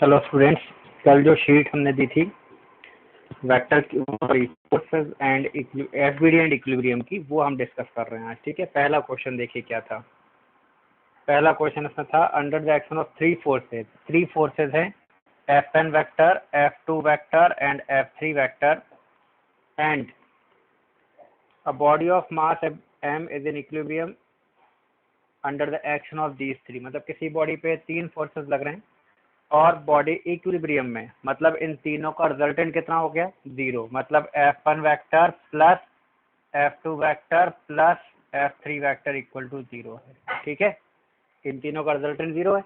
चलो स्टूडेंट्स, कल जो शीट हमने दी थी vector forces and FBD and equilibrium की, वो हम डिस्कस कर रहे हैं आज। ठीक है, पहला क्वेश्चन देखिए क्या था। पहला क्वेश्चन इसमें था under the action of three forces हैं Fn vector, F2 vector and F3 vector, and a body of mass m is in equilibrium under the action of these three. मतलब किसी बॉडी पे तीन फोर्सेस लग रहे हैं और बॉडी इक्विलिब्रियम में, मतलब इन तीनों का रिजल्टेंट कितना हो गया? जीरो। मतलब F1 vector plus F2 vector plus F3 vector equal to zero है। ठीक है, इन तीनों का रिजल्टेंट जीरो है।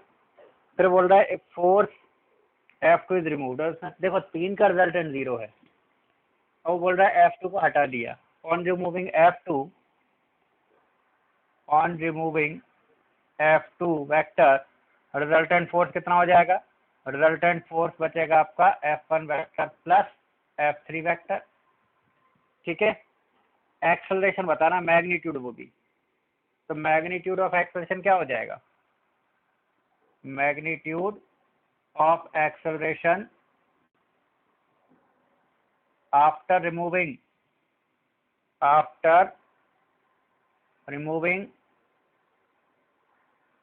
फिर बोल रहा है फोर्स F2 इज रिमूव्ड। देखो तीन का रिजल्टेंट जीरो है और वो बोल रहा है F2 को हटा दिया। On removing F2 vector resultant force कितना हो जाएगा? रिजल्टेंट फोर्स बचेगा आपका F1 vector plus F3 vector. ठीक है, एक्सेलरेशन बताना, मैग्नीट्यूड वो भी। तो मैग्नीट्यूड ऑफ एक्सेलरेशन क्या हो जाएगा? Magnitude of acceleration after removing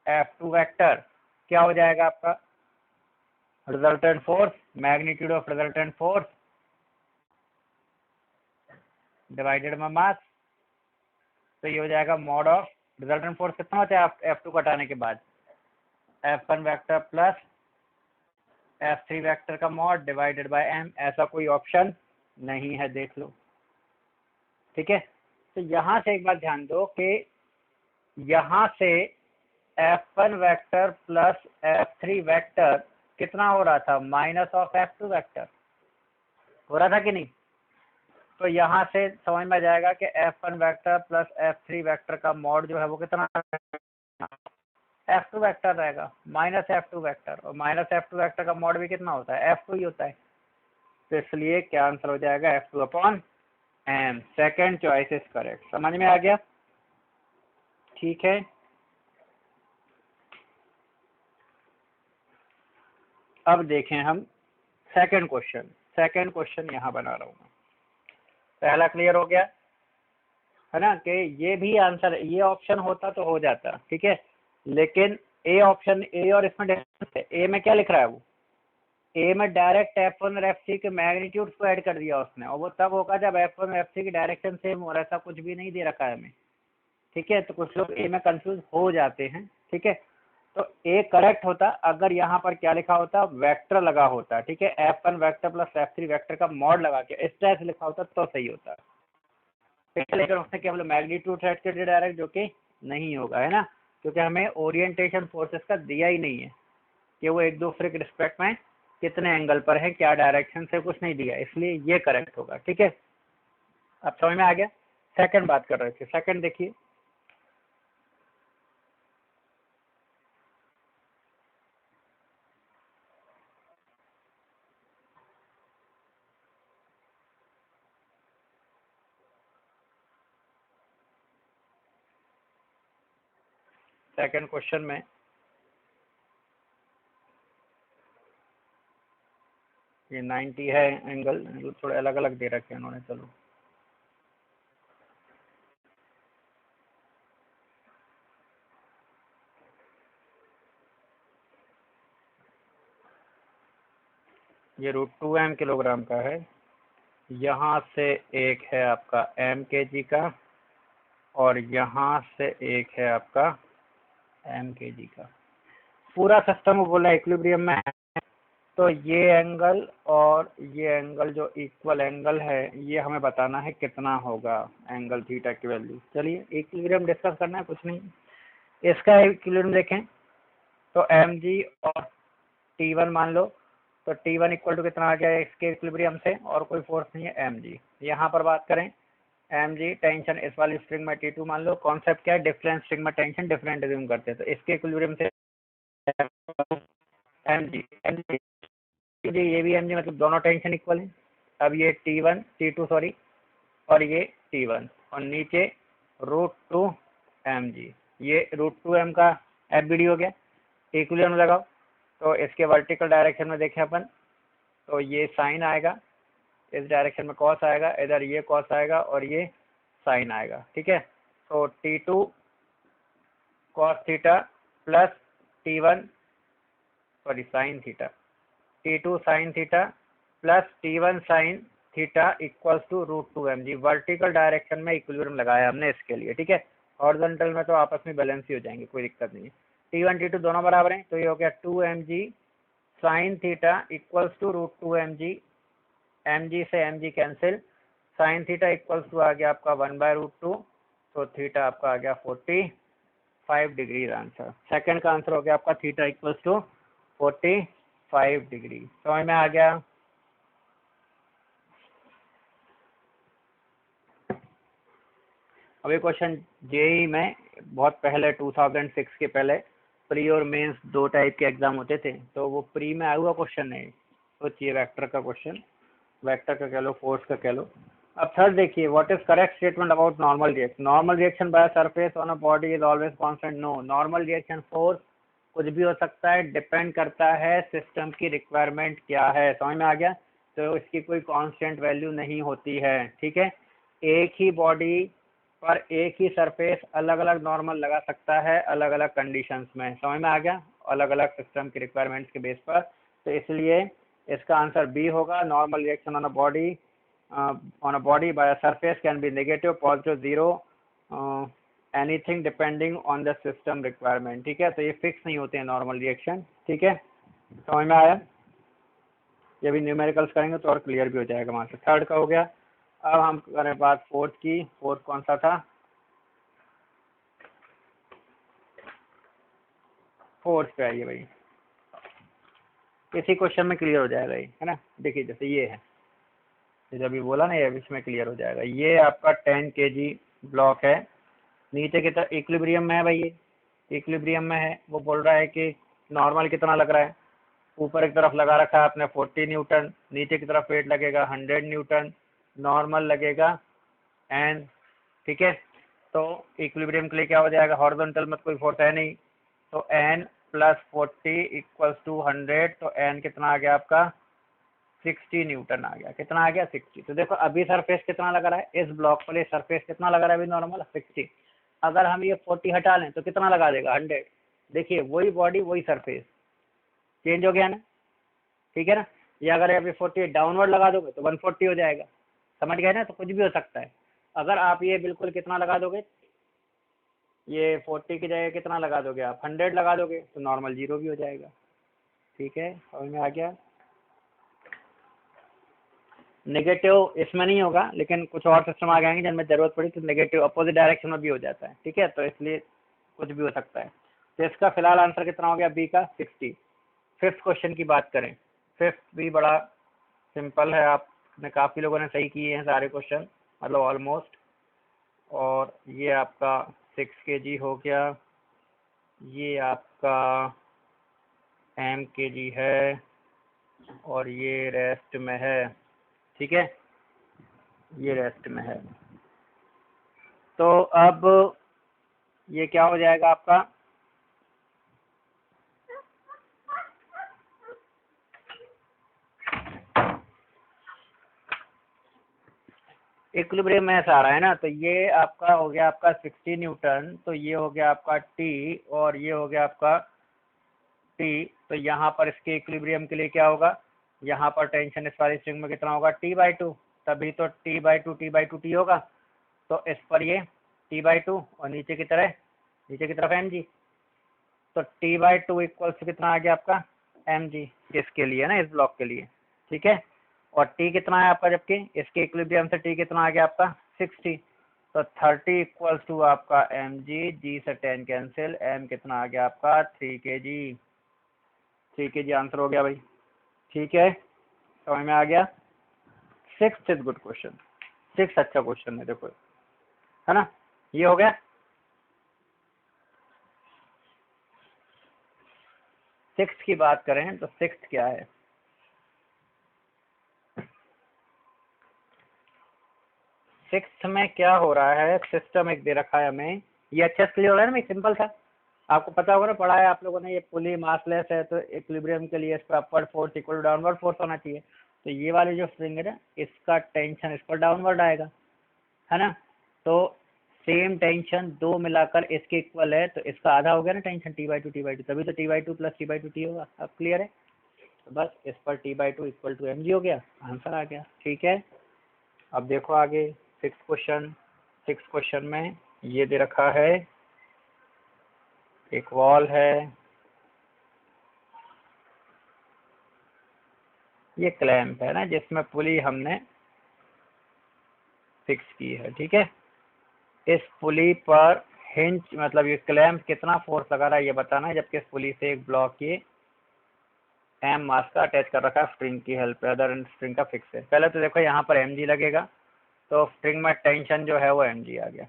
F2 vector क्या हो जाएगा आपका? Resultant force, magnitude of resultant force divided by mass. तो ये हो जाएगा मॉड ऑफ रिजल्टेंट फोर्स कितना होता है F2 को हटाने के बाद? F1 vector plus F3 vector का मॉड डिवाइडेड बाय m। ऐसा कोई ऑप्शन नहीं है, देख लो। ठीक है, तो यहाँ से एक बात ध्यान दो कि यहाँ से F1 vector plus F3 vector कितना हो रहा था? माइनस ऑफ F2 वेक्टर हो रहा था कि नहीं? तो यहाँ से समझ में आ जाएगा कि F1 vector plus F3 vector का मॉड जो है वो कितना F2 वेक्टर रहेगा, माइनस F2 वेक्टर। और माइनस F2 वेक्टर का मॉड भी कितना होता है? F2 ही होता है। तो इसलिए क्या आंसर हो जाएगा? F2 upon m। Second choice is correct. समझ में आ गया? ठीक है, अब देखें हम सेकंड क्वेश्चन यहाँ बना रहा हूँ मैं। पहला क्लियर हो गया है ना कि ये भी आंसर, ये ऑप्शन होता तो हो जाता। ठीक है, लेकिन ए ऑप्शन, ए और इसमें डिफरेंस है। ए में क्या लिख रहा है? वो ए में डायरेक्ट F1 और F3 के मैग्नीट्यूड को ऐड कर दिया उसने, और वो तब होगा जब F1 और F3 की डायरेक्शन सेम हो। ऐसा कुछ भी नहीं दे रखा है हमें। ठीक है, तो कुछ लोग ए में कंफ्यूज हो जाते हैं। ठीक है, तो ए करेक्ट होता अगर यहाँ पर क्या लिखा होता? वेक्टर लगा होता। ठीक है, F1 vector plus F3 vector का मॉड लगा के इस तरह से लिखा होता तो सही होता। लेकिन उसने केवल मैग्नीट्यूड सेट कर दिया डायरेक्ट, जो कि नहीं होगा, है ना, क्योंकि हमें ओरिएंटेशन फोर्सेस का दिया ही नहीं है कि वो एक दूसरे के रिस्पेक्ट में कितने एंगल पर है, क्या डायरेक्शन से, कुछ नहीं दिया, इसलिए ये करेक्ट होगा। ठीक है, अब समझ में आ गया? सेकंड बात कर रहे थे, सेकंड देखिए। सेकंड क्वेश्चन में ये 90 है एंगल, थोड़े अलग अलग दे रखे हैं उन्होंने। चलो ये √2m किलोग्राम का है। यहाँ से एक है आपका m kg का और यहाँ से एक है आपका m kg का। पूरा सिस्टम बोला इक्विलिब्रियम में है, तो ये एंगल और ये एंगल जो इक्वल एंगल है, ये हमें बताना है कितना होगा एंगल थीटा की वैल्यू। चलिए इक्विलिब्रियम डिस्कस करना है, कुछ नहीं। इसका इक्विलिब्रियम देखें तो mg और T1 मान लो, तो T1 इक्वल टू कितना आ गया इसके इक्विलिब्रियम से? और कोई फोर्स नहीं है, mg। यहाँ पर बात करें mg, टेंशन इस वाली स्ट्रिंग में T2 मान लो। कॉन्सेप्ट क्या है? डिफरेंट स्ट्रिंग में टेंशन डिफरेंट एज्यूम करते हैं, तो इसके इक्विलिब्रियम से mg ये भी mg, मतलब दोनों टेंशन इक्वल है। अब ये T1 T2 सॉरी, और ये T1, और नीचे √2 mg, ये √2m का FBD हो गया। इक्विलिब्रियम लगाओ तो इसके वर्टिकल डायरेक्शन में देखें अपन, तो ये साइन आएगा, इस डायरेक्शन में कॉस आएगा, इधर ये कॉस आएगा और ये साइन आएगा, ठीक है। तो T2 cos theta plus T1 sorry sine theta, T2 sine theta plus T1 sine theta equals to √2mg। Vertical direction में इक्विलिब्रियम लगाया हमने इसके लिए, ठीक है। हॉरिजॉन्टल में तो आपस में बैलेंस ही हो जाएंगे, कोई दिक्कत नहीं है। T1 T2 दोनों बराबर हैं, तो ये हो गया 2mg sine theta equals to √2mg, mg से mg cancel, sine theta equals to आ गया आपका 1/√2, तो थीटा आपका आ गया 45 डिग्री आंसर। सेकंड का आंसर हो गया आपका थीटा इक्वल्स टू 45 डिग्री। समझ में आ गया? अभी क्वेश्चन जेई में बहुत पहले 2006 के पहले प्री और मेंस दो टाइप के एग्जाम होते थे, तो वो प्री में आया हुआ क्वेश्चन है, सोचिए वेक्टर का क्वेश्चन, वेक्टर का कह लो, फोर्स का कह लो। अब थर्ड देखिए, what is correct statement about normal reaction? Normal reaction by surface on a body is always constant. No, normal reaction force कुछ भी हो सकता है, डिपेंड करता है सिस्टम की रिक्वायरमेंट क्या है। समझ में आ गया? तो इसकी कोई कांस्टेंट वैल्यू नहीं होती है, ठीक है। एक ही बॉडी पर एक ही सरफेस अलग अलग नॉर्मल लगा सकता है अलग अलग कंडीशंस में। समझ में आ गया? अलग अलग सिस्टम की रिक्वायरमेंट्स के बेस पर। तो इसलिए इसका आंसर बी होगा। Normal reaction on a body by a surface can be negative, positive, zero, anything depending on the system requirement, ठीक है। तो ये फिक्स नहीं होते हैं नॉर्मल रिएक्शन, ठीक है। समझ में आया? ये भी न्यूमेरिकल्स करेंगे तो और क्लियर भी हो जाएगा वहाँ से। थर्ड का हो गया। अब हम करें बात फोर्थ की। फोर्थ कौन सा था? फोर्थ पे आइए भाई, इसी क्वेश्चन में क्लियर हो जाएगा ये, है ना। देखिए जैसे ये है, जब अभी बोला ना, ये इसमें क्लियर हो जाएगा। ये आपका 10 kg ब्लॉक है, नीचे की तरफ इक्विलिब्रियम में है भाई, ये इक्विलिब्रियम में है। वो बोल रहा है कि नॉर्मल कितना लग रहा है, ऊपर एक तरफ लगा रखा है आपने 40 न्यूटन, नीचे की तरफ वेट लगेगा 100 न्यूटन, नॉर्मल लगेगा n, ठीक है। तो इक्विलिब्रियम के लिए क्या हो जाएगा, हॉरिजॉन्टल में कोई फोर्स है नहीं, तो n प्लस 40 इक्वल्स टू 100, तो n कितना आ गया आपका 60 न्यूटन आ गया। कितना आ गया 60। तो देखो अभी सरफेस कितना लगा रहा है, इस ब्लॉक पर सरफेस कितना लगा रहा है अभी नॉर्मल 60। अगर हम ये 40 हटा लें तो कितना लगा देगा 100। देखिए वही बॉडी वही सरफेस, चेंज हो गया ना, ठीक है ना। ये अगर अभी 40 डाउनवर्ड लगा दोगे तो 140 हो जाएगा। समझ गए ना? तो कुछ भी हो सकता है। अगर आप ये बिल्कुल कितना लगा दोगे, ये 40 की जगह कितना लगा दोगे आप 100 लगा दोगे, तो नॉर्मल जीरो भी हो जाएगा, ठीक है। समझ में आ गया? नेगेटिव इसमें नहीं होगा, लेकिन कुछ और सिस्टम आ जाएंगे जिनमें जरूरत पड़ी तो नेगेटिव अपोजिट डायरेक्शन में भी हो जाता है, ठीक है। तो इसलिए कुछ भी हो सकता है। तो इसका फिलहाल आंसर कितना हो गया बी का 60। फिफ्थ क्वेश्चन की बात करें, फिफ्थ भी बड़ा सिंपल है, आपने काफ़ी लोगों ने सही किए हैं सारे क्वेश्चन, मतलब ऑलमोस्ट। और ये आपका 6 kg हो गया, ये आपका m kg है, और ये रेस्ट में है, ठीक है, ये रेस्ट में है। तो अब ये क्या हो जाएगा आपका, इक्विलिब्रियम में ऐसा आ रहा है ना, तो ये आपका हो गया आपका 60 न्यूटन, तो ये हो गया आपका T, और ये हो गया आपका T। तो यहाँ पर इसके इक्विलिब्रियम के लिए क्या होगा, यहाँ पर टेंशन इस वाली स्ट्रिंग में कितना होगा T/2, तभी तो T/2 होगा। तो इस पर ये T/2 और नीचे की तरफ mg, तो T/2 इक्वल्स कितना आ गया आपका mg, किसके लिए ना, इस ब्लॉक के लिए, ठीक है। और T कितना है आपका, जबकि इसके इक्विलिब्रियम से T कितना आ गया आपका 60, तो 30 इक्वल्स टू आपका mg, g से 10 कैंसिल, m कितना आ गया आपका 3 kg आंसर हो गया भाई, ठीक है। समझ में आ गया? 6th इज गुड क्वेश्चन, 6 अच्छा क्वेश्चन है, देखो है ना, ये हो गया। 6th की बात करें तो 6th क्या है, 6th में क्या हो रहा है, सिस्टम एक दे रखा है हमें, ये अच्छा क्लियर हो रहा है ना, सिंपल था। आपको पता होगा ना, पढ़ा है आप लोगों ने, ये पुली मासलेस है तो इक्विलिब्रियम के लिए इस पर upward force equal to downward force होना चाहिए। तो ये वाली जो स्प्रिंग है ना, इसका टेंशन इस पर डाउनवर्ड आएगा, है ना। तो सेम टेंशन दो मिलाकर इसके इक्वल है, तो इसका आधा हो गया ना टेंशन, T/2 T/2, तभी तो T/2 प्लस T/2 T होगा। अब क्लियर है? तो बस इस पर T/2 इक्वल टू mg हो गया, आंसर आ गया। ठीक है, अब देखो आगे 6 क्वेश्चन में ये दे रखा है, एक वॉल है, ये क्लैंप है ना जिसमें पुली हमने फिक्स की है। ठीक है, इस पुली पर हिंज मतलब ये क्लैंप कितना फोर्स लगा रहा है ये बताना है, जबकि इस पुली से एक ब्लॉक ये एम मास का अटैच कर रखा है स्प्रिंग की हेल्प पे, अदर स्प्रिंग का फिक्स है। पहले तो देखो यहाँ पर mg लगेगा, तो स्प्रिंग में टेंशन जो है वो mg आ गया।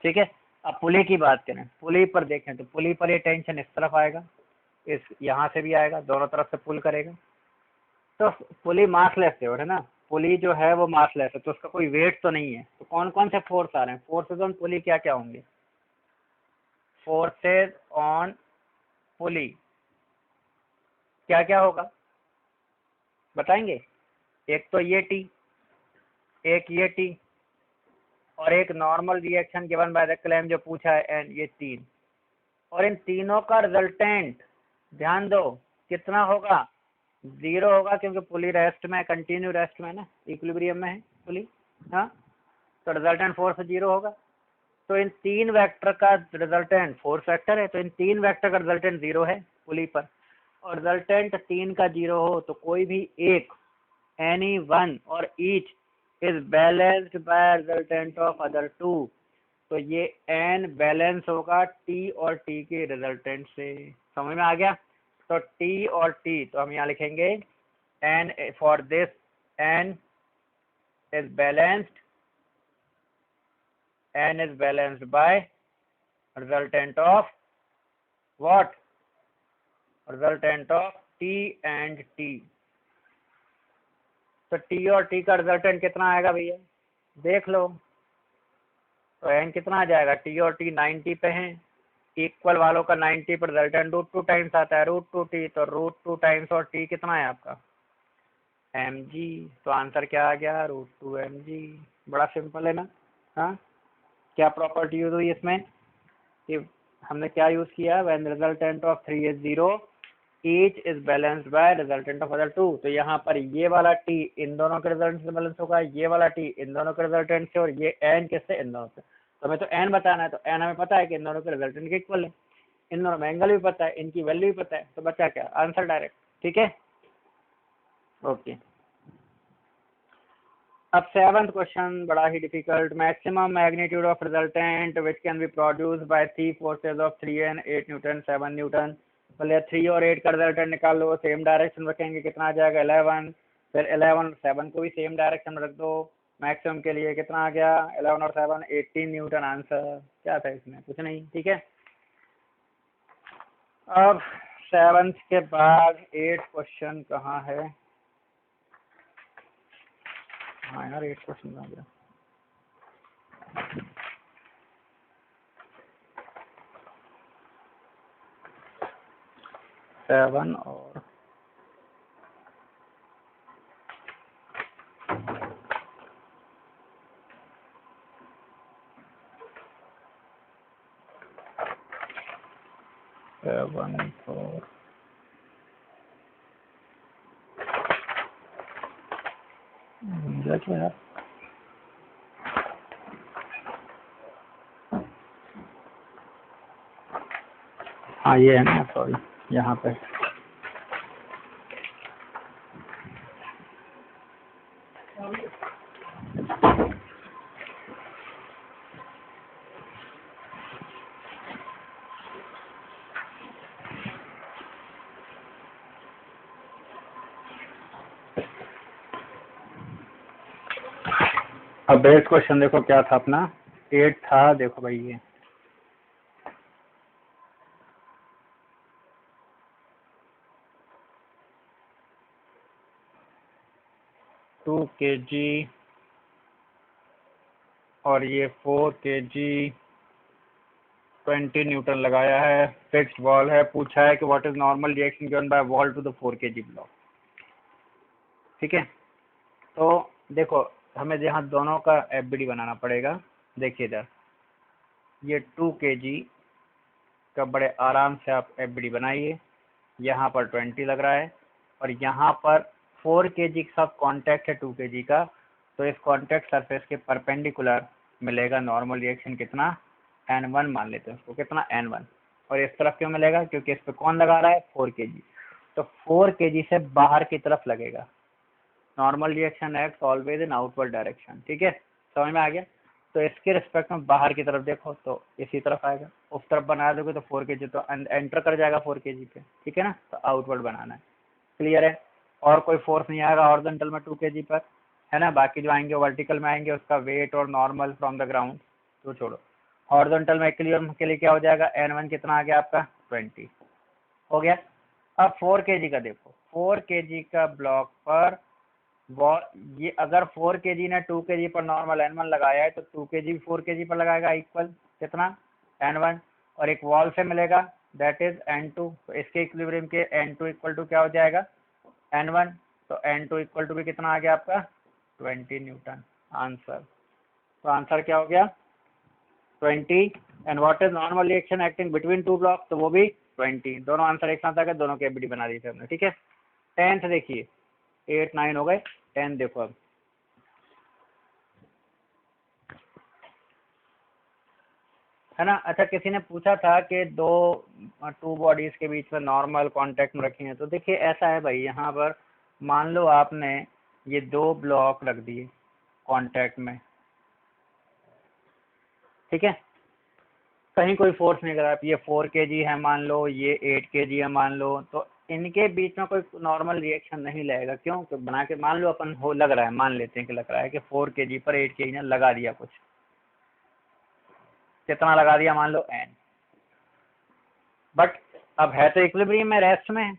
ठीक है, अब पुली की बात करें, पुली पर देखें तो पुली पर ये टेंशन इस तरफ आएगा, इस यहाँ से भी आएगा, दोनों तरफ से पुल करेगा। तो पुली मासलेस है ना, पुली जो है वो मासलेस है, तो उसका कोई वेट तो नहीं है। तो कौन कौन से फोर्स आ रहे हैं, फोर्सेज ऑन पुली क्या क्या होंगे? फोर्सेज ऑन पुली क्या क्या होगा बताएंगे? एक तो ये टी, एक ये टी, और एक normal reaction given by the clamp जो पूछा है एन, ये तीन। और इन तीनों का रिजल्टेंट ध्यान दो कितना होगा? 0 होगा, क्योंकि पुली रेस्ट में, कंटिन्यू रेस्ट में ना, इक्विलिब्रियम में है पुली। हाँ, तो रिजल्टेंट फोर्स 0 होगा। तो इन तीन वेक्टर का रिजल्टेंट, फोर्स वेक्टर है तो इन तीन वेक्टर का रिजल्टेंट 0 है पुली पर, और रिजल्टेंट तीन का 0 हो तो कोई भी एक, एनी वन और each is balanced by resultant of other two. तो ये एन बैलेंस होगा टी और टी के रिजल्टेंट से। समझ में आ गया? तो टी और टी, तो हम यहाँ लिखेंगे N for this, N is balanced, N is balanced by resultant of what? Resultant of T and T. तो टी और टी का रिजल्टेंट कितना आएगा भैया, देख लो। तो एन कितना आ जाएगा, टी और टी 90 पे हैं, इक्वल वालों का 90 पर रिजल्टेंट √2 टाइम्स आता है, √2t, तो √2 टाइम्स और टी कितना है आपका mg। तो आंसर क्या आ गया, √2 mg। बड़ा सिंपल है ना। हाँ, क्या प्रॉपर्टी यूज हुई इसमें कि हमने क्या यूज किया, when resultant of 3 is 0 each is balanced by resultant of other two. तो यहाँ पर ये वाला टी इन दोनों के रिजल्टेंट से बैलेंस होगा, ये वाला टी इन दोनों के रिजल्टेंट से, और ये एन किससे, इन दोनों से। तो हमें तो एन बताना है, तो एन हमें पता है कि इन दोनों के रिजल्टेंट के इक्वल है, इन दोनों में एंगल भी पता है, इनकी वैल्यू भी पता है, तो बचा क्या, आंसर डायरेक्ट। ठीक है, ओके। अब 7th क्वेश्चन बड़ा ही difficult, maximum magnitude of resultant which can be produced by 3 forces of 3 and 8 newton 7 newton. पहले 3 और 8 का रिजल्टेंट निकाल लो, सेम डायरेक्शन रखेंगे, कितना आ जाएगा 11, फिर 11 और 7 को भी सेम डायरेक्शन में रख दो, मैक्सिमम के लिए कितना आ गया 11 और 7 18 न्यूटन। आंसर क्या था इसमें, कुछ नहीं। ठीक है, अब 7th के बाद 8 क्वेश्चन कहाँ है? हाँ यार 8 क्वेश्चन आ गया। सेवन और सेवन फोर, क्या यार, हाँ ये है ना, सॉरी यहाँ पे अब बेस्ट क्वेश्चन देखो क्या था अपना, 8 था, देखो भाई ये 2 kg और ये 4 kg 20 न्यूटन लगाया है, फिक्स्ड वॉल है, पूछा है कि what is normal reaction given by wall to the 4 kg block. ठीक है, तो देखो हमें यहाँ दोनों का एफबीडी बनाना पड़ेगा। देखिए इधर ये 2 kg का बड़े आराम से आप एफबीडी बनाइए। यहाँ पर 20 लग रहा है और यहाँ पर 4 kg के साथ कांटेक्ट है 2 kg का, तो इस कांटेक्ट सरफेस के परपेंडिकुलर मिलेगा नॉर्मल रिएक्शन कितना, N1 मान लेते हैं उसको, कितना N1। और इस तरफ क्यों मिलेगा, क्योंकि इस पे कौन लगा रहा है, 4 kg, तो 4 kg से बाहर की तरफ लगेगा। Normal reaction act always in outward direction. ठीक है, समझ में आ गया। तो इसके रिस्पेक्ट में बाहर की तरफ देखो तो इसी तरफ आएगा, उस तरफ बना दोगे तो 4 kg तो एंटर कर जाएगा 4 kg पे। ठीक है ना, तो आउटवर्ड बनाना है। क्लियर है, और कोई फोर्स नहीं आएगा हॉरिजॉन्टल में 2 kg पर, है ना। बाकी जो आएंगे वर्टिकल में आएंगे, उसका वेट और नॉर्मल फ्रॉम द ग्राउंड तो छोड़ो। हॉरिजॉन्टल में क्लियर के लिए क्या हो जाएगा, N1 कितना आ गया आपका 20 हो गया। अब 4 kg का देखो, 4 kg का ब्लॉक पर ये अगर 4 kg ने 2 kg पर नॉर्मल N1 लगाया है तो 2 kg 4 kg पर लगाएगा, इक्वल कितना N1, और एक वॉल से मिलेगा दैट इज N2, तो इसके इक्विलिब्रियम के N2 इक्वल टू क्या हो जाएगा N1, तो N2 इक्वल टू भी कितना आ गया आपका 20 न्यूटन आंसर। तो आंसर क्या हो गया 20। And what is normal reaction acting between two block, तो वो भी 20। दोनों आंसर एक साथ आ गए, दोनों की एबीडी बना दी थी हमने। ठीक है, 10th देखिए, 8 9 हो गए, 10 देखो अब। है ना। अच्छा, किसी ने पूछा था कि टू बॉडीज के बीच में नॉर्मल कांटेक्ट में रखी है, तो देखिए ऐसा है भाई, यहाँ पर मान लो आपने ये 2 ब्लॉक रख दिए कांटेक्ट में, ठीक है, कहीं कोई फोर्स नहीं करा, ये 4 kg है मान लो, ये 8 kg है मान लो, तो इनके बीच में कोई नॉर्मल रिएक्शन नहीं लगेगा। क्यों, तो बना के मान लो अपन हो लग रहा है, मान लेते हैं कि लग रहा है कि 4 kg पर 8 kg ने लगा दिया कुछ, कितना लगा दिया मान लो n, बट अब है तो इक्विलिब्रियम में, रेस्ट में है,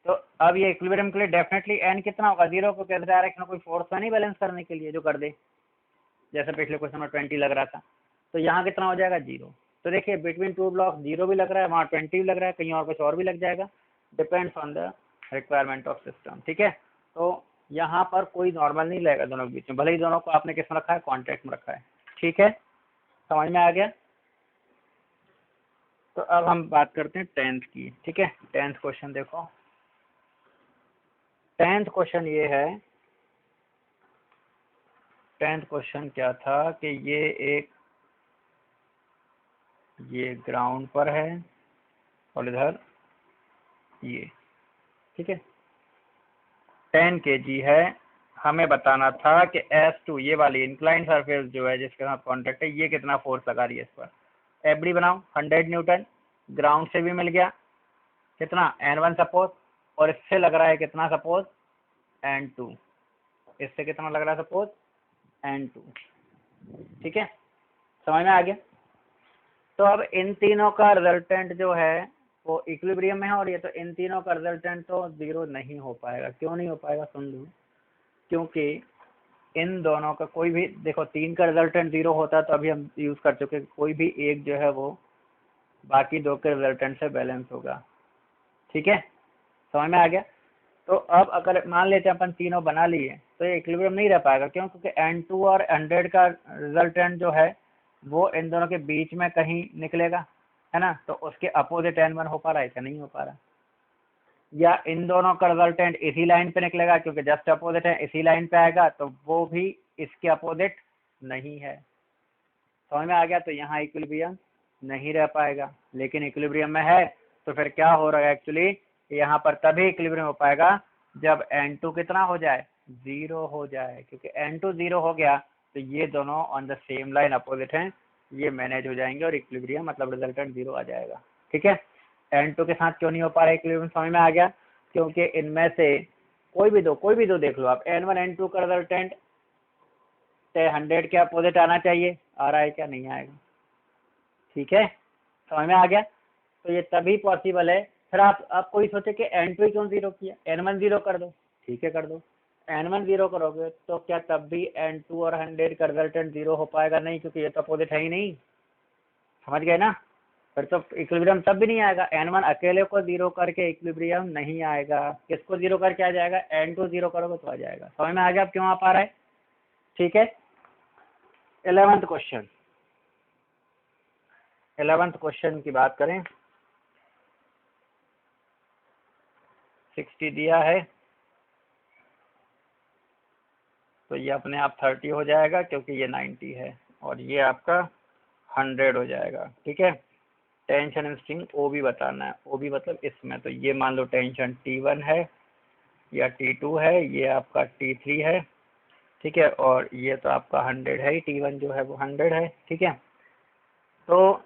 तो अब ये इक्विलिब्रियम के लिए डेफिनेटली n कितना होगा 0, को कैसे डायरेक्शन कोई फोर्स तो नहीं बैलेंस करने के लिए जो कर दे, जैसे पिछले क्वेश्चन में 20 लग रहा था, तो यहाँ कितना हो जाएगा 0। तो देखिए बिटवीन टू ब्लॉक 0 भी लग रहा है, वहाँ 20 भी लग रहा है, कहीं और कुछ और भी लग जाएगा, depends on the requirement of system. ठीक है, तो यहाँ पर कोई नॉर्मल नहीं लगेगा दोनों के बीच में, भले ही दोनों को आपने किस में रखा है, कॉन्टैक्ट में रखा है। ठीक है, समझ में आ गया। तो अब हम बात करते हैं 10th की। ठीक है, 10th क्वेश्चन देखो, 10th क्वेश्चन ये है, 10th क्वेश्चन क्या था कि ये ग्राउंड पर है और इधर ये, ठीक है, 10 kg है, हमें बताना था कि S2 ये वाली इंक्लाइन सरफेस जो है जिसके साथ कांटेक्ट है, ये कितना फोर्स लगा रही है इस पर। एफडी बनाओ 100 न्यूटन, ग्राउंड से भी मिल गया कितना N1 सपोज, और इससे लग रहा है कितना सपोज N2, इससे कितना लग रहा है सपोज N2। ठीक है, समझ में आ गया। तो अब इन तीनों का रिजल्टेंट जो है वो इक्विलिब्रियम में है, और ये तो इन तीनों का रिजल्टेंट तो 0 नहीं हो पाएगा। क्यों नहीं हो पाएगा, सुन लो, क्योंकि इन दोनों का कोई भी, देखो 3 का रिजल्टेंट 0 होता है तो अभी हम यूज कर चुके, कोई भी एक जो है वो बाकी 2 के रिजल्टेंट से बैलेंस होगा। ठीक है, समझ में आ गया। तो अब अगर मान लेते हैं अपन तीनों बना लिए तो ये इक्विलिब्रियम नहीं रह पाएगा। क्यों, क्योंकि N2 और 100 का रिजल्टेंट जो है वो इन दोनों के बीच में कहीं निकलेगा, है ना, तो उसके अपोजिट N1 हो पा रहा है क्या, नहीं हो पा रहा। या इन दोनों का रिजल्टेंट इसी लाइन पे निकलेगा, क्योंकि जस्ट अपोजिट है, इसी लाइन पे आएगा, तो वो भी इसके अपोजिट नहीं है। समझ में आ गया। तो यहाँ इक्विलिब्रियम नहीं रह पाएगा, लेकिन इक्विलिब्रियम में है, तो फिर क्या हो रहा है एक्चुअली, यहाँ पर तभी इक्विलिब्रियम हो पाएगा जब N2 कितना हो जाए, 0 हो जाए, क्योंकि N2 0 हो गया तो ये दोनों on the same line opposite हैं, ये मैनेज हो जाएंगे और इक्विलिब्रियम मतलब रिजल्टेंट 0 आ जाएगा। ठीक है, N2 के साथ क्यों नहीं हो पा रहा इक्विलिब्रियम, समझ में आ गया, क्योंकि इनमें से कोई भी दो देख लो आप, N1 N2 का रिजल्टेंट 100 के अपोजिट आना चाहिए, आ रहा है क्या, नहीं आएगा। ठीक है, समझ में आ गया। तो ये तभी पॉसिबल है। फिर आप कोई सोचे कि N2 क्यों 0 किया, N1 0 कर दो, ठीक है कर दो, N1 0 करोगे तो क्या तब भी N2 और 100 का रिजल्टेंट 0 हो पाएगा, नहीं, क्योंकि ये तो अपोजिट है ही नहीं। समझ गए ना। फिर तो इक्विलिब्रियम तब भी नहीं आएगा, n1 अकेले को जीरो करके इक्विलिब्रियम नहीं आएगा, किसको जीरो करके आ जाएगा, n2 जीरो करोगे तो आ जाएगा। समझ में आ गया अब क्यों आ पा रहा है? ठीक है। 11th क्वेश्चन, 11th क्वेश्चन की बात करें, 60 दिया है तो ये अपने आप 30 हो जाएगा क्योंकि ये 90 है, और ये आपका 100 हो जाएगा। ठीक है। Tension in string O B बताना है, ओ बी मतलब इसमें, तो ये मान लो टेंशन T1 है या T2 है, ये आपका T3 है। ठीक है, और ये तो आपका 100 है ही, T1 जो है वो 100 है। ठीक है, तो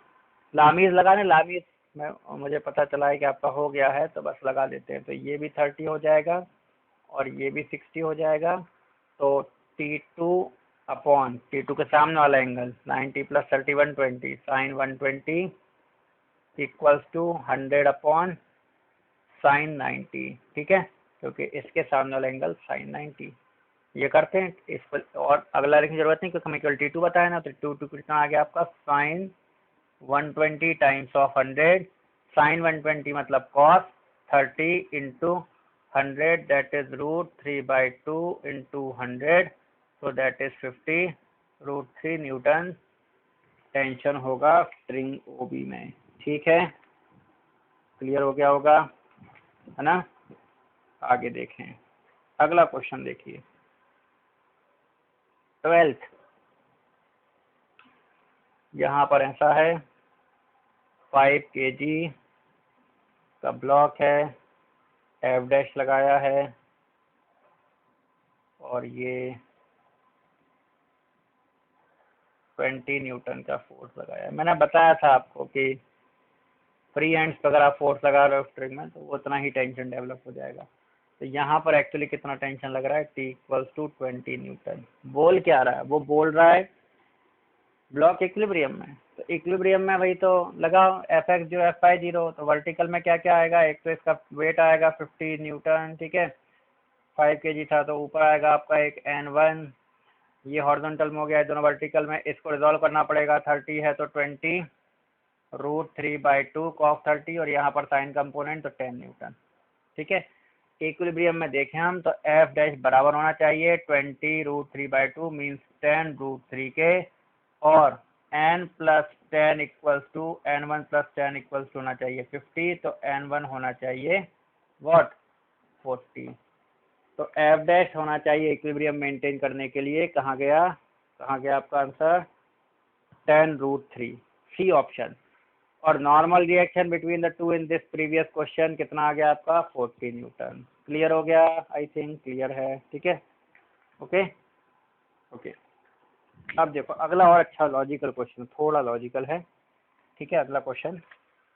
लामीज लगाने, लामीज में मुझे पता चला है कि आपका हो गया है तो बस लगा देते हैं। तो ये भी 30 हो जाएगा और ये भी 60 हो जाएगा। तो T2 अपॉन T2 के सामने वाला angle 90 plus 30 120 sine 120 equals to 100 upon sine 90। ठीक है, क्योंकि इसके सामने वाला एंगल साइन 90। ये करते हैं इस पर, और अगला लिखने की जरूरत नहीं क्योंकि हम इक्वल T2 बताया ना, तो T2 कितना आ गया आपका साइन 120 टाइम्स ऑफ 100, साइन 120 मतलब cos 30 into 100 that is √3/2 into 100, so that is 50 √3 Newton tension होगा स्ट्रिंग ओबी में। ठीक है, क्लियर हो गया होगा, है ना। आगे देखें, अगला क्वेश्चन देखिए 12th। यहाँ पर ऐसा है 5 kg का ब्लॉक है, एफ डैश लगाया है और ये 20 न्यूटन का फोर्स लगाया है। मैंने बताया था आपको कि फ्री हैंड्स पर अगर आप फोर्स लगा रहे हो स्ट्रिंग में तो वो उतना ही टेंशन डेवलप हो जाएगा। तो यहाँ पर एक्चुअली कितना टेंशन लग रहा है, T इक्वल्स टू 20 न्यूटन। बोल क्या रहा है, वो बोल रहा है ब्लॉक इक्विलिब्रियम में, तो इक्विलिब्रियम में वही तो लगाओ Fx जो F0, तो वर्टिकल में क्या क्या आएगा, एक तो इसका वेट आएगा 50 न्यूटन। ठीक है, 5 kg था तो ऊपर आएगा आपका एक N1, ये हॉरिजॉन्टल में हो गया है, दोनों वर्टिकल में, इसको रिजॉल्व करना पड़ेगा, 30 है तो 20 √3/2 cos 30, और यहाँ पर साइन कंपोनेंट तो 10 न्यूटन। ठीक है, इक्विलिब्रियम में देखें हम तो एफ डैश बराबर होना चाहिए 20 √3/2 मीन्स 10 √3 के, और n plus 10 equals to n1 plus 10 equals to होना चाहिए 50, तो n1 होना चाहिए व्हाट 40। तो एफ डैश होना चाहिए इक्विलिब्रियम मेंटेन करने के लिए, कहाँ गया आपका आंसर 10 √3, सी ऑप्शन। और normal reaction between the two in this previous question कितना आ गया आपका 40 न्यूटन। क्लियर हो गया, आई थिंक क्लियर है। ठीक है, ओके ओके। अब देखो अगला और अच्छा लॉजिकल क्वेश्चन, थोड़ा लॉजिकल है। ठीक है, अगला क्वेश्चन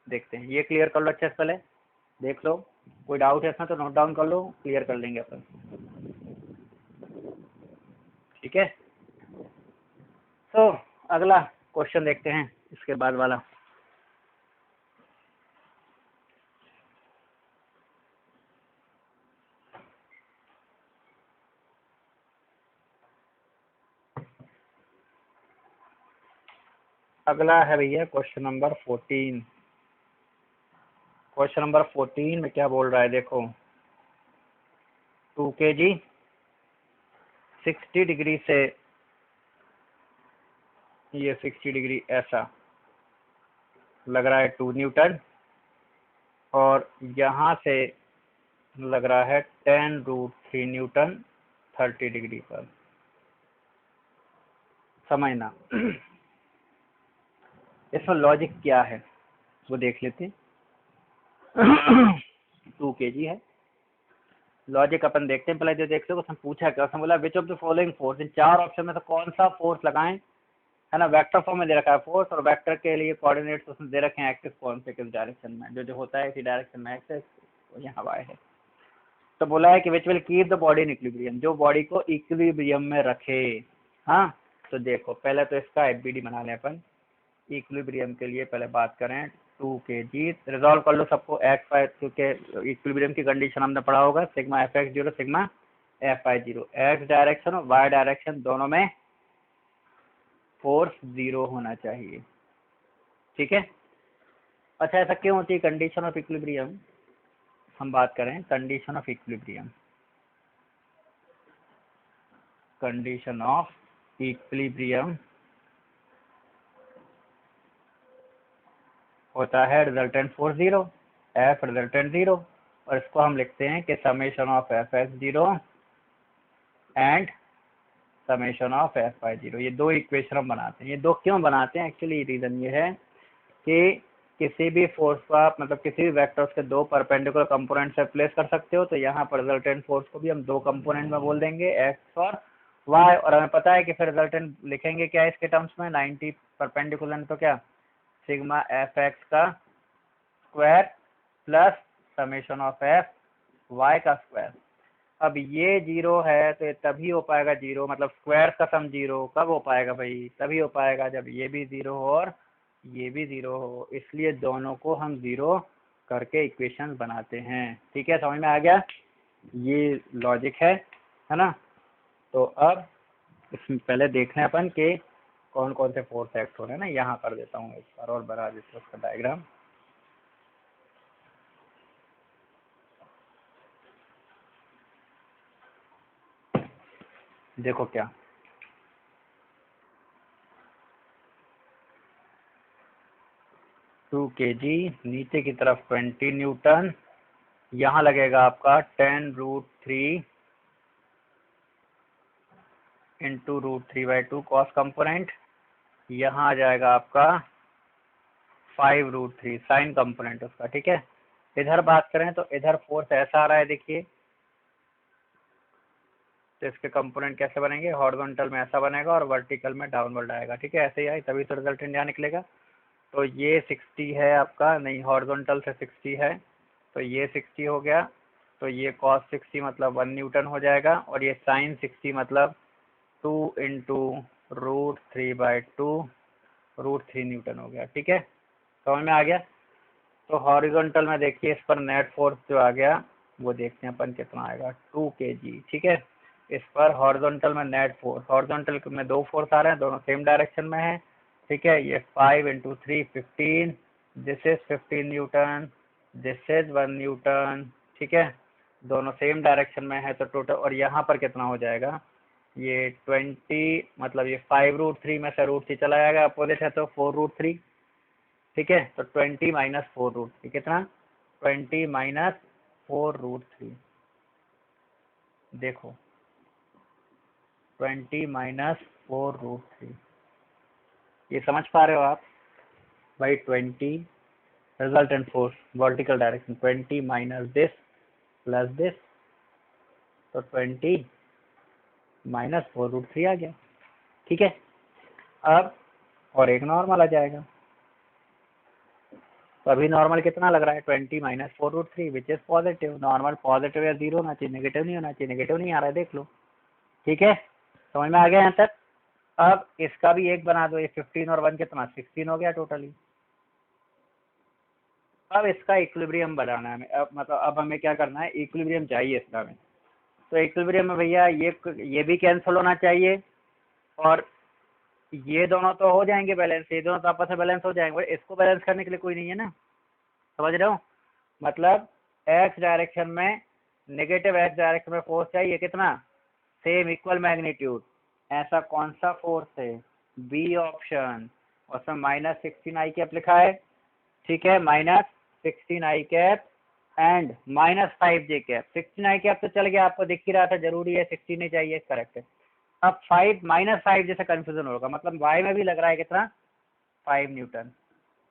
देखते हैं, ये क्लियर कर लो अच्छे से, पहले देख लो, कोई डाउट है इसमें तो नोट डाउन कर लो, क्लियर कर लेंगे अपन। ठीक है, तो अगला क्वेश्चन देखते हैं इसके बाद वाला। अगला है भैया क्वेश्चन नंबर 14। क्वेश्चन नंबर 14 में क्या बोल रहा है, देखो 2 kg 60 डिग्री से, ये 60 डिग्री ऐसा लग रहा है 2 न्यूटन, और यहाँ से लग रहा है 10 √3 न्यूटन 30 डिग्री पर। समझना इसमें लॉजिक क्या है वो देख लेते हैं। 2 kg है, लॉजिक अपन देखते हैं, पहले जो देखते हो उसमें पूछा क्या, उसने बोला which of the following force, in 4 option में से कौन सा फोर्स लगाएं, है ना। वेक्टर फॉर्म में दे रखा है फोर्स, और वेक्टर के लिए कोऑर्डिनेट्स उसने दे रखे हैं एक्सिस कौन से किस डायरेक्शन में, जो होता है इसी डायरेक्शन में एक्सिस, तो यहाँ वाई है। तो बोला है कि which will keep the body in equilibrium, जो बॉडी को इक्विलिब्रियम में रखे। हाँ, तो देखो पहले तो इसका एफबीडी बना लें अपन, इक्विलिब्रियम के लिए पहले बात करें 2 kg, रिजॉल्व कर लो सबको एक्स वाई, क्योंकि इक्विलिब्रियम की कंडीशन हमने पढ़ा होगा, sigma Fx0 sigma Fy0, x direction और वाई डायरेक्शन दोनों में फोर्स 0 होना चाहिए। ठीक है, अच्छा ऐसा क्यों होती है कंडीशन ऑफ इक्विलिब्रियम? हम बात करें condition of equilibrium. Condition of equilibrium होता है रिजल्टेंट फोर्स 0, एफ रिजल्टेंट 0, और इसको हम लिखते हैं कि summation of F X 0 and summation of F Y 0। ये दो इक्वेशन हम बनाते हैं। ये दो क्यों बनाते हैं? एक्चुअली रीजन ये है कि किसी भी फोर्स को आप मतलब किसी भी वेक्टर्स के दो परपेंडिकुलर कंपोनेंट से प्लेस कर सकते हो, तो यहाँ पर रिजल्टेंट फोर्स को भी हम दो कंपोनेंट में बोल देंगे, एक्स और वाई, और हमें पता है कि फिर रिजल्टेंट लिखेंगे क्या इसके टर्म्स में, 90 परपेंडिकुलर, तो क्या सिग्मा एफ एक्स का square plus summation of F Y का स्क्वायर। अब ये 0 है तो ये तभी हो पाएगा 0, मतलब स्क्वायर का सम 0 कब हो पाएगा भाई? तभी हो पाएगा जब ये भी 0 हो और ये भी 0 हो। इसलिए दोनों को हम 0 करके इक्वेशन बनाते हैं। ठीक है, समझ में आ गया? ये लॉजिक है ना? तो अब इसमें पहले देख रहे हैं अपन के कौन कौन से फोर्स एक्ट हो रहे हैं ना। यहाँ कर देता हूँ एक बार और बना देते उसका डायग्राम। देखो क्या 2 kg, नीचे की तरफ 20 न्यूटन, यहाँ लगेगा आपका 10√3 इंटू √3/2 कॉस कंपोनेंट, यहाँ आ जाएगा आपका 5√3 साइन कंपोनेंट उसका। ठीक है, इधर बात करें तो इधर फोर्स ऐसा आ रहा है, देखिए, तो इसके कंपोनेंट कैसे बनेंगे? हॉरिजॉन्टल में ऐसा बनेगा और वर्टिकल में डाउनवर्ड आएगा। ठीक है, ऐसे ही आए तभी तो रिजल्टेंट यहाँ निकलेगा। तो ये 60 है आपका, नहीं हॉरिजॉन्टल से 60 है, तो ये 60 हो गया, तो ये cos 60 मतलब 1 न्यूटन हो जाएगा, और ये sin 60 मतलब 2 इंटू √3/2 √3 न्यूटन हो गया। ठीक है, समझ में आ गया? तो हॉरिजॉन्टल में देखिए इस पर नेट फोर्स जो आ गया वो देखते हैं अपन कितना आएगा, 2 kg। ठीक है, इस पर हॉरिजॉन्टल में नेट फोर्स, हॉरिजॉन्टल में दो फोर्स आ रहे हैं, दोनों सेम डायरेक्शन में है। ठीक है, ये 5 into 3 15, this is 15 Newton, this is 1 Newton. ठीक है, दोनों सेम डायरेक्शन में है, तो टोटल, और यहाँ पर कितना हो जाएगा, ये 20 मतलब ये 5√3 में से √3 चला जाएगा, अपोजिट है तो 4√3। ठीक है, तो 20 माइनस 4√3 कितना, 20 माइनस 4√3। देखो 20 माइनस 4√3, ये समझ पा रहे हो आप भाई? 20 resultant force vertical direction, 20 minus this plus this, तो 20 माइनस 4√3 आ गया। ठीक है, अब और एक नॉर्मल आ जाएगा, तो अभी नॉर्मल कितना लग रहा है, 20 minus 4√3 which is positive. Normal positive या जीरो होना चाहिए, नेगेटिव नहीं होना चाहिए, नेगेटिव नहीं आ रहा है, देख लो। ठीक है, समझ में आ गया यहाँ तक? अब इसका भी एक बना दो, ये 15 और 1 कितना, 16 हो गया टोटली। अब इसका इक्विलिब्रियम बनाना है हमें, अब मतलब अब हमें क्या करना है, इक्विलिब्रियम चाहिए इसका हमें। तो इक्विलिब्रियम में भैया ये भी कैंसिल होना चाहिए, और ये दोनों तो हो जाएंगे बैलेंस, ये दोनों तो आपस में बैलेंस हो जाएंगे। इसको बैलेंस करने के लिए कोई नहीं है ना, समझ रहे हो? मतलब एक्स डायरेक्शन में, नेगेटिव एक्स डायरेक्शन में फोर्स चाहिए कितना, सेम इक्वल मैग्नीट्यूड। ऐसा कौन सा फोर्स है? बी ऑप्शन, उसमें -16i कैप लिखा है। ठीक है, -16i cap and -5j cap. 16i cap तो चल गया, आपको दिख ही रहा था, जरूरी है 16 नहीं चाहिए, करेक्ट है। अब 5 -5 जैसे कंफ्यूजन होगा, मतलब वाई में भी लग रहा है कितना, 5 न्यूटन,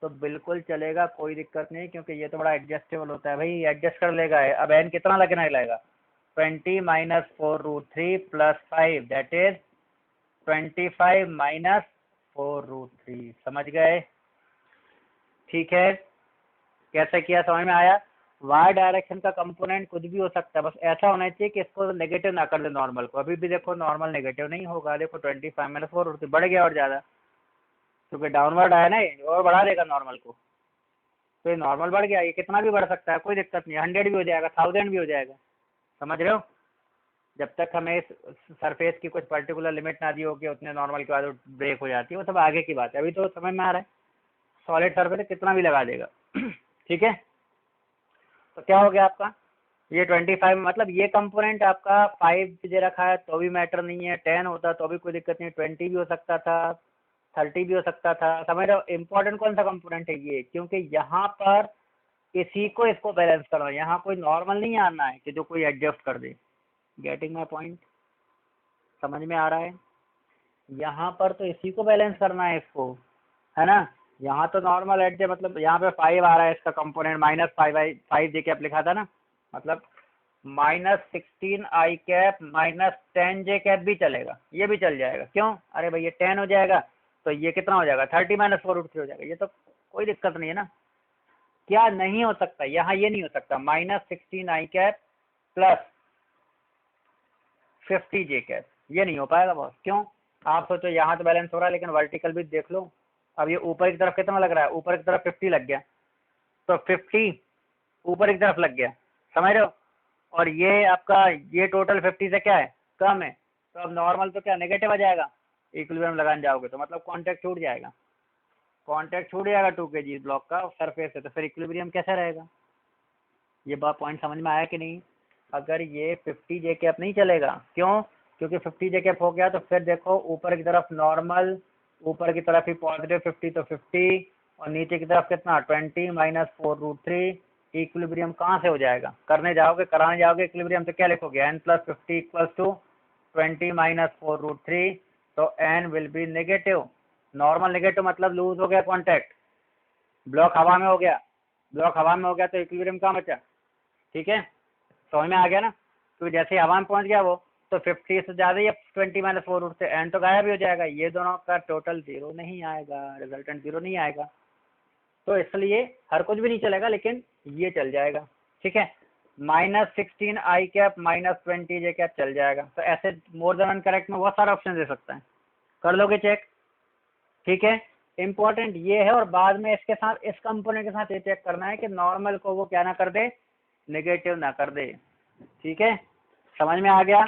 तो बिल्कुल चलेगा, कोई दिक्कत नहीं, क्योंकि ये तो बड़ा एडजस्टेबल होता है भाई, एडजस्ट कर लेगा। अब एन कितना लगना लगेगा, 20 minus 4√3 plus 5 that is 25 minus 4√3। समझ गए? ठीक है, कैसे किया, समझ में आया? वाई डायरेक्शन का कंपोनेंट कुछ भी हो सकता है, बस ऐसा होना चाहिए कि इसको नेगेटिव ना कर दे नॉर्मल को। अभी भी देखो नॉर्मल नेगेटिव नहीं होगा, देखो 25 माइनस 4√3 बढ़ गया और ज़्यादा, क्योंकि डाउनवर्ड आया ना, और बढ़ा देगा नॉर्मल को, तो ये नॉर्मल बढ़ गया, ये कितना भी बढ़ सकता है, कोई दिक्कत नहीं, 100 भी हो जाएगा, 1000 भी हो जाएगा। समझ रहे हो? जब तक हमें इस सरफेस की कुछ पर्टिकुलर लिमिट ना दी होगी, उतने नॉर्मल के बाद ब्रेक हो जाती है, वो सब आगे की बात है, अभी तो समझ में आ रहा है। सॉलिड सरफेस कितना भी लगा देगा। ठीक है, तो क्या हो गया आपका ये 25, मतलब ये कंपोनेंट आपका 5 दे रखा है तो भी मैटर नहीं है, 10 होता तो भी कोई दिक्कत नहीं, 20 भी हो सकता था, 30 भी हो सकता था। समझ रहे हो, इम्पोर्टेंट कौन सा कंपोनेंट है ये, क्योंकि यहाँ पर इसी को इसको बैलेंस करना है, यहाँ कोई नॉर्मल नहीं आना है कि जो कोई एडजस्ट कर दे। गेटिंग माई पॉइंट, समझ में आ रहा है, यहाँ पर तो इसी को बैलेंस करना है इसको, है ना। यहाँ तो नॉर्मल एडजस्ट, मतलब यहाँ पे 5 आ रहा है इसका कंपोनेंट, -5 जे कैप लिखा था ना, मतलब -16 आई कैप -10 जे कैप भी चलेगा, ये भी चल जाएगा। क्यों, अरे भाई ये 10 हो जाएगा तो ये कितना हो जाएगा 30 -4√3 हो जाएगा, ये तो कोई दिक्कत नहीं है ना। क्या नहीं हो सकता, यहाँ ये नहीं हो सकता -16 आई कैप +50 जे कैप, ये नहीं हो पाएगा बॉस। क्यों, आप सोचो यहाँ तो बैलेंस हो रहा है लेकिन वर्टिकल भी देख लो, अब ये ऊपर की तरफ कितना लग रहा है, ऊपर की तरफ 50 लग गया, तो 50 ऊपर की तरफ लग गया, समझ रहे हो, और ये आपका ये टोटल 50 से क्या है, कम है, तो अब नॉर्मल तो क्या नेगेटिव आ जाएगा, इक्विलिब्रियम लगाने जाओगे तो मतलब कांटेक्ट छूट जाएगा, कांटेक्ट छूट जाएगा 2 kg ब्लॉक का सरफेस से, तो फिर इक्विलिब्रियम कैसा रहेगा। ये बात पॉइंट समझ में आया कि नहीं। अगर ये 50 जे कैप नहीं चलेगा, क्यों, क्योंकि 50 जे कैप हो गया तो फिर देखो ऊपर की तरफ नॉर्मल, ऊपर की तरफ ही पॉजिटिव 50 तो 50, और नीचे की तरफ कितना 20 -4√3, इक्विलिब्रियम कहाँ से हो जाएगा, करने जाओगे कराने जाओगे इक्विलिब्रियम तो क्या लिखोगे n+50 = 20 -4√3, तो n will be negative, normal negative मतलब लूज हो गया कॉन्टैक्ट, ब्लॉक हवा में हो गया, ब्लॉक हवा में हो गया तो इक्विलिब्रियम कहाँ बचा। ठीक है, समझ में आ गया ना, क्योंकि जैसे ही हवा में पहुंच गया वो तो 50 से ज़्यादा ही 20 -4 से एन तो गायब ही हो जाएगा, ये दोनों का टोटल 0 नहीं आएगा, रिजल्टेंट 0 नहीं आएगा, तो इसलिए हर कुछ भी नहीं चलेगा लेकिन ये चल जाएगा। ठीक है, -16 आई कैप -20 जे कैप चल जाएगा, तो ऐसे मोर देन अनकरेक्ट में बहुत सारे ऑप्शन दे सकता है, कर लोगे चेक। ठीक है, इम्पोर्टेंट ये है, और बाद में इसके साथ इस कंपोनेंट के साथ ये चेक करना है कि नॉर्मल को वो क्या ना कर दे, नेगेटिव ना कर दे। ठीक है, समझ में आ गया।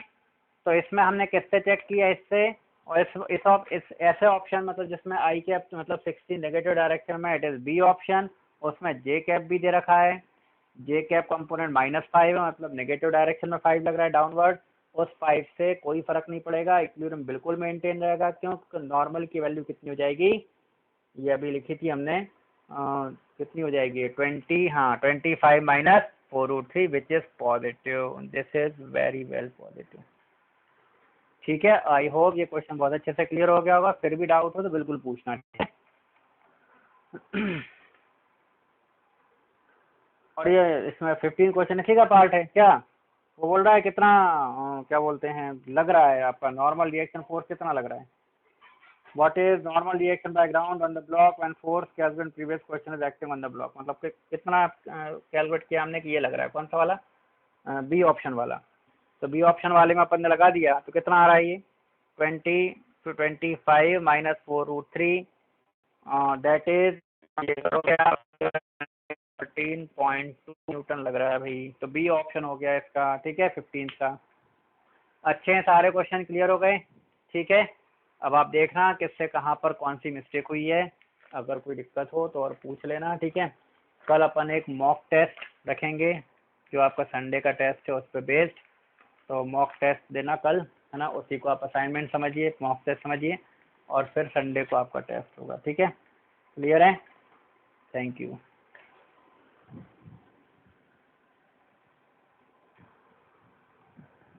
तो इसमें हमने किससे चेक किया, इससे, और इस ऐसे ऑप्शन मतलब जिसमें आई कैप मतलब 60 नेगेटिव डायरेक्शन में, इट इज बी ऑप्शन, उसमें जे कैप भी दे रखा है, जे कैप कंपोनेंट -5 है, मतलब नेगेटिव डायरेक्शन में 5 लग रहा है डाउनवर्ड, उस 5 से कोई फर्क नहीं पड़ेगा, इक्विलिब्रियम बिल्कुल मेंटेन रहेगा। क्यों, नॉर्मल की वैल्यू कितनी हो जाएगी, ये अभी लिखी थी हमने, कितनी हो जाएगी 20, हाँ 25 -4√3 which is positive, this is very well positive. ठीक है, आई होप ये क्वेश्चन बहुत अच्छे से क्लियर हो गया होगा, फिर भी डाउट हो तो बिल्कुल पूछना। ठीक है, और ये इसमें 15 क्वेश्चन इसी का पार्ट है क्या, वो बोल रहा है कितना क्या बोलते हैं लग रहा है आपका नॉर्मल रिएक्शन फोर्स कितना लग रहा है, what is normal reaction bye ground on the block when force calculate in previous question is acting on the block, मतलब कि कितना कैलकुलेट किया हमने कि ये लग रहा है, कौन सा वाला, बी ऑप्शन वाला, तो बी ऑप्शन वाले में अपन ने लगा दिया तो कितना आ रहा है ये 20 to 25 -4√3, दैट इज 13.2 न्यूटन लग रहा है भाई, तो बी ऑप्शन हो गया इसका। ठीक है, 15 का। अच्छे हैं, सारे क्वेश्चन क्लियर हो गए। ठीक है, अब आप देखना किससे कहाँ पर कौन सी मिस्टेक हुई है, अगर कोई दिक्कत हो तो और पूछ लेना। ठीक है, कल अपन एक मॉक टेस्ट रखेंगे जो आपका संडे का टेस्ट है उस पर बेस्ड, तो मॉक टेस्ट देना कल, है ना, उसी को आप असाइनमेंट समझिए, मॉक टेस्ट समझिए, और फिर संडे को आपका टेस्ट होगा। ठीक है, क्लियर है, थैंक यू।